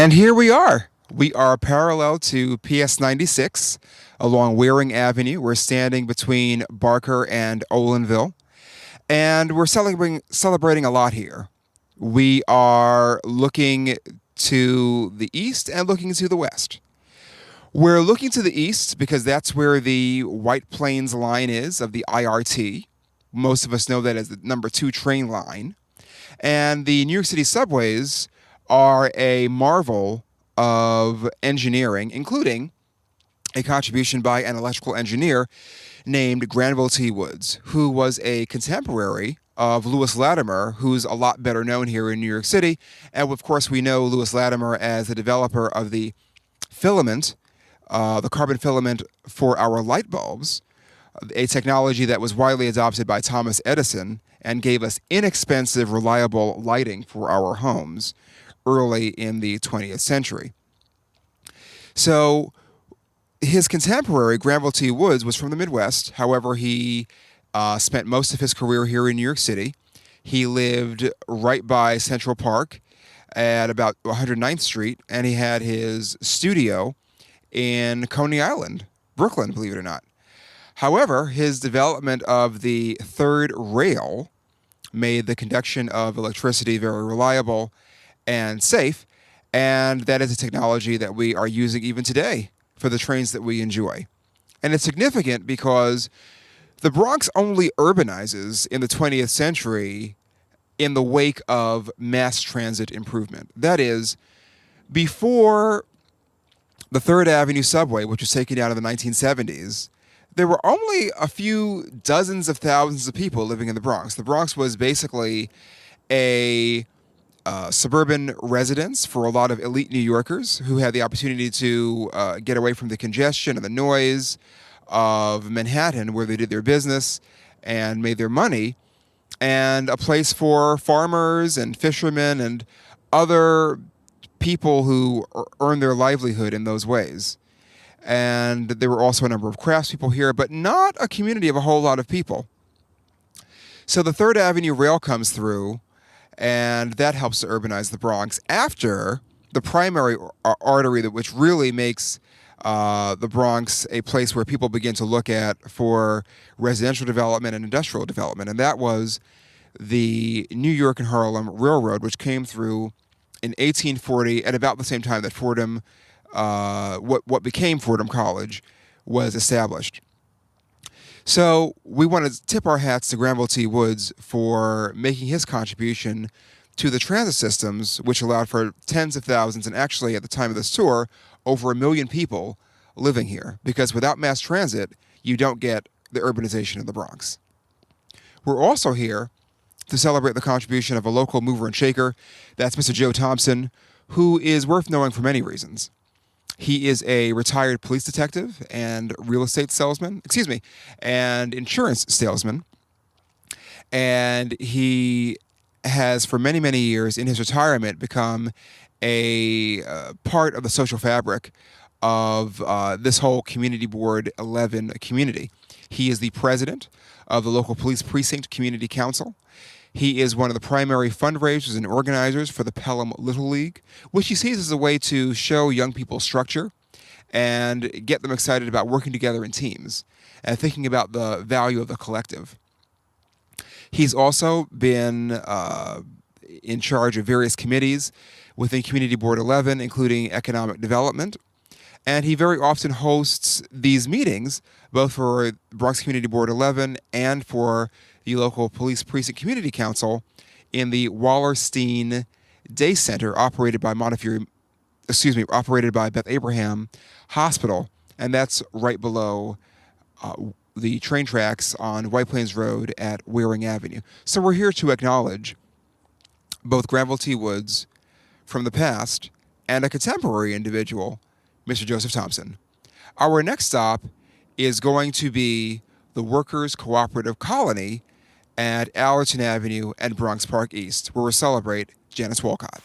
And here we are. We are parallel to PS 96 along Waring Avenue. We're standing between Barker and Olinville. And we're celebrating a lot here. We are looking to the east and looking to the west. We're looking to the east because that's where the White Plains line is of the IRT. Most of us know that as the number 2 train line. And the New York City subways are a marvel of engineering, including a contribution by an electrical engineer named Granville T. Woods, who was a contemporary of Lewis Latimer, who's a lot better known here in New York City. And of course, we know Lewis Latimer as the developer of the filament, the carbon filament for our light bulbs, a technology that was widely adopted by Thomas Edison and gave us inexpensive, reliable lighting for our homes early in the 20th century. So his contemporary, Granville T. Woods, was from the Midwest. However, he spent most of his career here in New York City. He lived right by Central Park at about 109th Street, and he had his studio in Coney Island, Brooklyn, believe it or not. However, his development of the third rail made the conduction of electricity very reliable and safe, and that is a technology that we are using even today for the trains that we enjoy. And it's significant because the Bronx only urbanizes in the 20th century in the wake of mass transit improvement. That is, before the 3rd Avenue subway, which was taken down in the 1970s, there were only a few dozens of thousands of people living in the Bronx. The Bronx was basically a suburban residence for a lot of elite New Yorkers who had the opportunity to get away from the congestion and the noise of Manhattan, where they did their business and made their money, and a place for farmers and fishermen and other people who earn their livelihood in those ways. And there were also a number of craftspeople here, but not a community of a whole lot of people. So the 3rd Avenue rail comes through, and that helps to urbanize the Bronx after the primary artery, which really makes the Bronx a place where people begin to look at for residential development and industrial development. And that was the New York and Harlem Railroad, which came through in 1840 at about the same time that Fordham, what became Fordham College, was established. So we want to tip our hats to Granville T. Woods for making his contribution to the transit systems, which allowed for tens of thousands, and actually at the time of this tour, over 1 million people living here. Because without mass transit, you don't get the urbanization of the Bronx. We're also here to celebrate the contribution of a local mover and shaker. That's Mr. Joe Thompson, who is worth knowing for many reasons. He is a retired police detective and real estate salesman, and insurance salesman. And he has, for many, many years in his retirement, become a part of the social fabric of this whole Community Board 11 community. He is the president of the local police precinct community council. He is one of the primary fundraisers and organizers for the Pelham Little League, which he sees as a way to show young people structure and get them excited about working together in teams and thinking about the value of the collective. He's also been in charge of various committees within Community Board 11, including economic development. And he very often hosts these meetings, both for Bronx Community Board 11 and for the local police precinct community council, in the Wallerstein Day Center, operated by Beth Abraham Hospital, and that's right below the train tracks on White Plains Road at Waring Avenue. So we're here to acknowledge both Granville T. Woods from the past and a contemporary individual, Mr. Joseph Thompson. Our next stop is going to be the Workers' Cooperative Colony at Allerton Avenue and Bronx Park East, where we'll celebrate Janice Walcott.